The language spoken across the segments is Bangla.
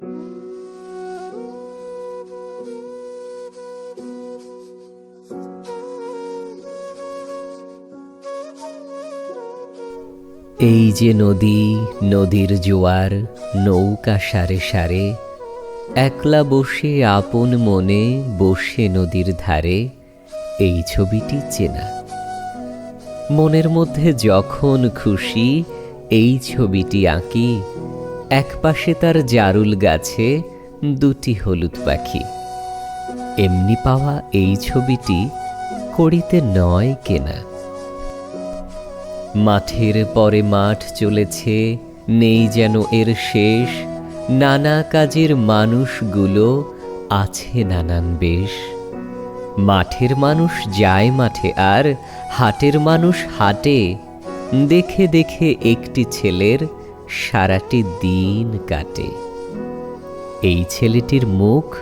এই যে নদী, নদীর জোয়ার, নৌকা সারে সারে, একলা বসে আপন মনে বসে নদীর ধারে, এই ছবিটি চেনা। মনের মধ্যে যখন খুশি এই ছবিটি আঁকি, একপাশে তার জারুল গাছে দুটি হলুদ পাখি। এমনি পাওয়া এই ছবিটি করিতে নয় কেনা। মাঠের পরে মাঠ চলেছে, নেই যেন এর শেষ, নানা কাজের মানুষগুলো আছে নানান বেশ। মাঠের মানুষ যায় মাঠে আর হাটের মানুষ হাটে, দেখে দেখে একটি ছেলের সারাটি দিন কাটে। এই ছেলেটির মুখ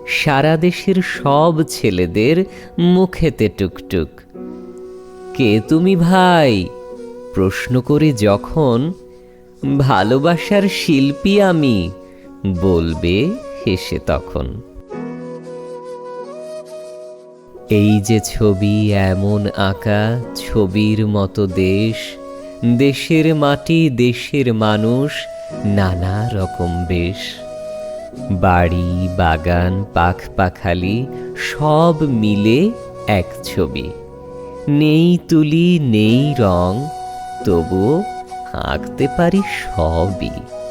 সারা দেশের সব ছেলেদের মুখেতে টুকটুক। কে তুমি ভাই প্রশ্ন করে যখন, ভালোবাসার শিল্পী আমি বলবে হেসে তখন। এই যে ছবি এমন আঁকা, ছবির মতো দেশ, দেশের মাটি দেশের মানুষ নানা রকম বেশ। বাড়ি বাগান পাখ পাখালি সব মিলে এক ছবি। নেই তুলি নেই রং, তবুও আঁকতে পারি সবই।